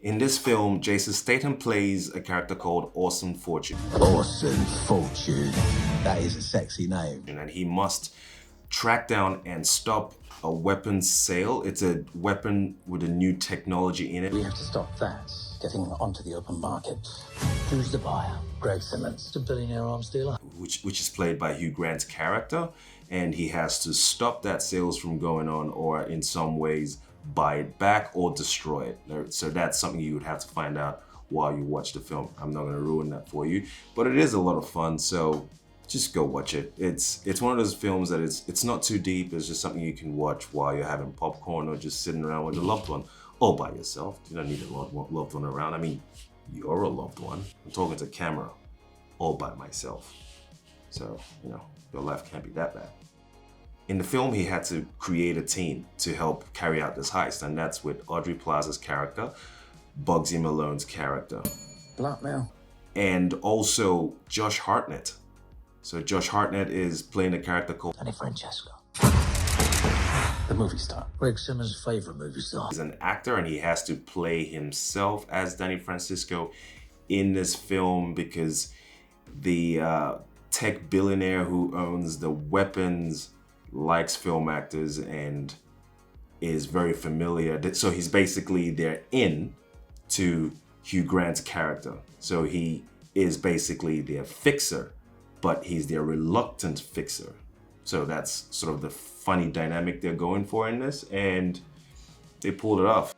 In this film, Jason Statham plays a character called Awesome Fortune. Awesome Fortune. That is a sexy name. And he must track down and stop a weapons sale. It's a weapon with a new technology in it. We have to stop that getting onto the open market. Who's the buyer? Greg Simmons, the billionaire arms dealer. Which is played by Hugh Grant's character. And he has to stop that sales from going on, or in some ways buy it back or destroy it. So that's something you would have to find out while you watch the film. I'm not going to ruin that for you, but it is a lot of fun, so just go watch it. It's one of those films that it's not too deep. It's just something you can watch while you're having popcorn or just sitting around with a loved one or by yourself. You don't need a loved one around. I mean, you're a loved one. I'm talking to camera all by myself. So, your life can't be that bad. In the film, he had to create a team to help carry out this heist, and that's with Aubrey Plaza's character, Bugsy Malone's character. Blackmail. And also Josh Hartnett. So Josh Hartnett is playing a character called Danny Francesco. The movie star. Greg Simmons' favorite movie star. He's an actor, and he has to play himself as Danny Francisco in this film because the tech billionaire who owns the weapons likes film actors and is very familiar. So he's basically their in to Hugh Grant's character. So he is basically their fixer, but he's their reluctant fixer. So that's sort of the funny dynamic they're going for in this, and they pulled it off.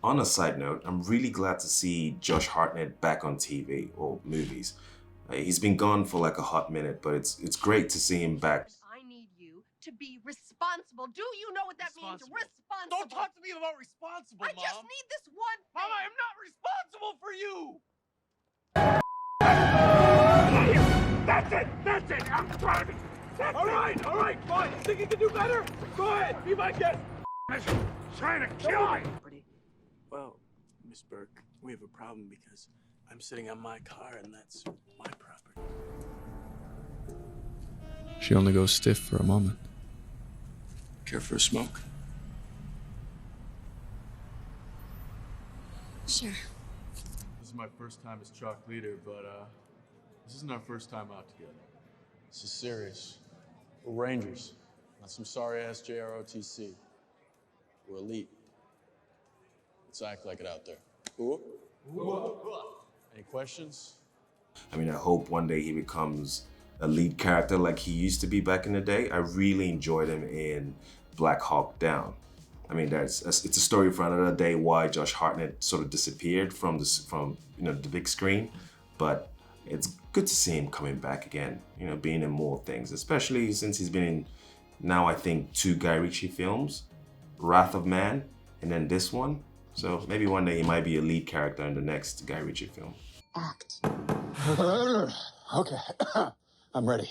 On a side note, I'm really glad to see Josh Hartnett back on TV or movies. He's been gone for like a hot minute, but it's great to see him back. To be responsible. Do you know what that means? Responsible. Don't talk to me about responsible, I Mom. just need this one thing. Mom, I am not responsible for you. That's it. I'm driving. All right, fine. You think you can do better? Go ahead, be my guest. Trying to kill me. Well, Miss Burke, we have a problem because I'm sitting on my car and that's my property. She only goes stiff for a moment. Care for a smoke? Sure. This is my first time as chalk leader, but this isn't our first time out together. This is serious. We're Rangers, not some sorry-ass JROTC. We're elite. Let's act like it out there. Cool? Any questions? I mean, I hope one day he becomes a lead character like he used to be back in the day. I really enjoyed him in Black Hawk Down. I mean, it's a story for another day why Josh Hartnett sort of disappeared from the big screen, but it's good to see him coming back again, being in more things, especially since he's been in now I think 2 Guy Ritchie films, Wrath of Man, and then this one. So maybe one day he might be a lead character in the next Guy Ritchie film. Act. Okay, I'm ready.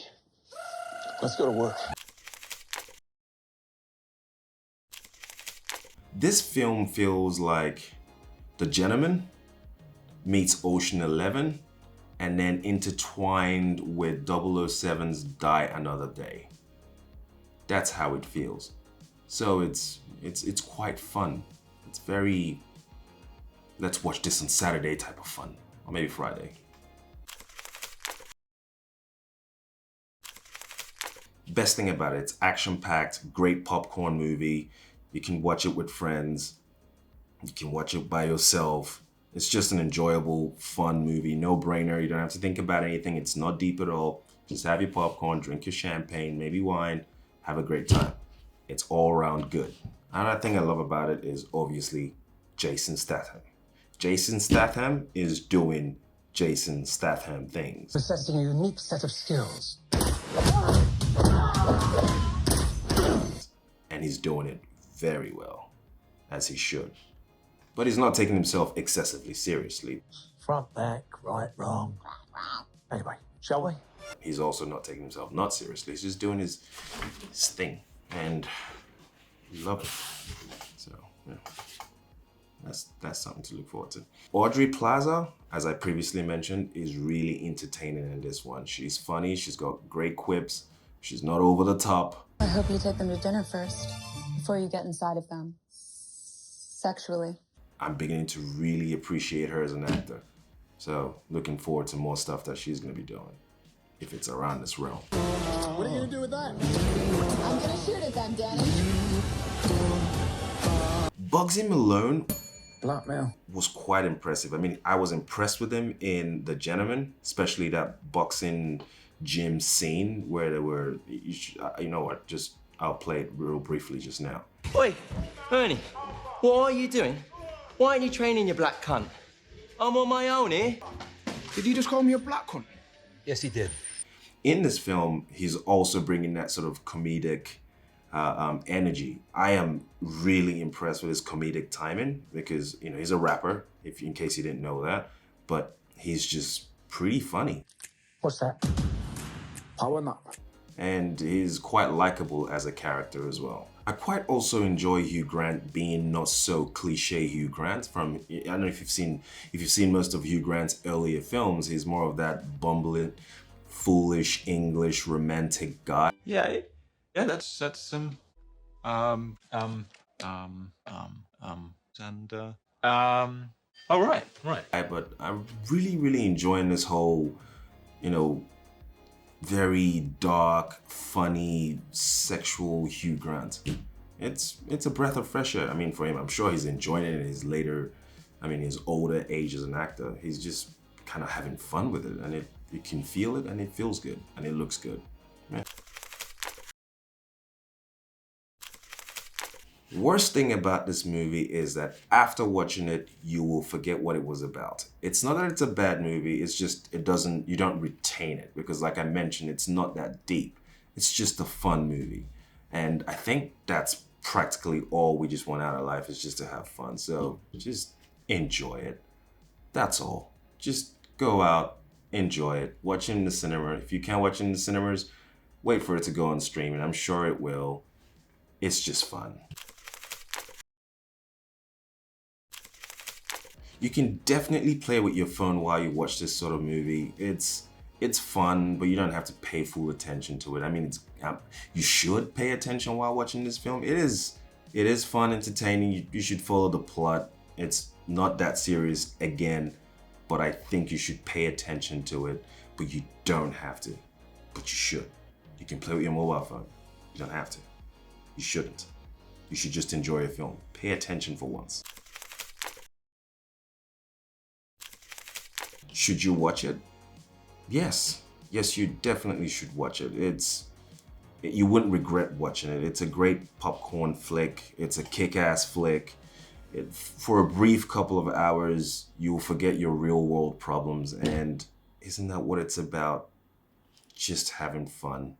Let's go to work. This film feels like The Gentleman meets Ocean 11 and then intertwined with 007's Die Another Day. That's how it feels. So it's quite fun. It's very, let's watch this on Saturday type of fun, or maybe Friday. Best thing about it, it's action-packed, great popcorn movie. You can watch it with friends. You can watch it by yourself. It's just an enjoyable, fun movie. No brainer. You don't have to think about anything. It's not deep at all. Just have your popcorn, drink your champagne, maybe wine, have a great time. It's all around good. Another thing I love about it is obviously Jason Statham. Jason Statham is doing Jason Statham things. Possessing a unique set of skills. And he's doing it very well, as he should. But he's not taking himself excessively seriously. Front, back, right, wrong. Anyway, shall we? He's also not taking himself not seriously. He's just doing his thing, and we love it. So, yeah. That's something to look forward to. Aubrey Plaza, as I previously mentioned, is really entertaining in this one. She's funny, she's got great quips, she's not over the top. I hope you take them to dinner first, before you get inside of them. Sexually. I'm beginning to really appreciate her as an actor. So looking forward to more stuff that she's gonna be doing, if it's around this realm. What are you gonna do with that? I'm gonna shoot at them, Danny. Bugsy Malone Blackmail. was quite impressive. I mean, I was impressed with him in The Gentleman, especially that boxing gym scene where they were, you know what, I'll play it real briefly just now. Oi, Ernie, what are you doing? Why aren't you training your black cunt? I'm on my own here. Did you just call me a black cunt? Yes, he did. In this film, he's also bringing that sort of comedic energy. I am really impressed with his comedic timing because, you know, he's a rapper, in case you didn't know that, but he's just pretty funny. What's that? Power nap. And he's quite likable as a character as well. I quite also enjoy Hugh Grant being not so cliche Hugh Grant. I don't know if you've seen most of Hugh Grant's earlier films, he's more of that bumbling, foolish English romantic guy. Yeah, that's oh right. But I'm really enjoying this whole, you know, very dark, funny, sexual Hugh Grant. It's a breath of fresh air. I mean, for him, I'm sure he's enjoying it in his older age as an actor. He's just kind of having fun with it, and you can feel it, and it feels good, and it looks good. Yeah. Worst thing about this movie is that after watching it, you will forget what it was about. It's not that it's a bad movie, it's just you don't retain it because, like I mentioned, it's not that deep. It's just a fun movie. And I think that's practically all we just want out of life, is just to have fun. So just enjoy it. That's all. Just go out, enjoy it. Watch it in the cinema. If you can't watch it in the cinemas, wait for it to go on streaming. I'm sure it will. It's just fun. You can definitely play with your phone while you watch this sort of movie. It's fun, but you don't have to pay full attention to it. I mean, you should pay attention while watching this film. It is fun, entertaining. You should follow the plot. It's not that serious again, but I think you should pay attention to it. But you don't have to, but you should. You can play with your mobile phone. You don't have to. You shouldn't. You should just enjoy a film. Pay attention for once. Should you watch it? Yes, you definitely should watch it. You wouldn't regret watching it. It's a great popcorn flick. It's a kick-ass flick. For a brief couple of hours, you'll forget your real world problems, and isn't that what it's about? Just having fun.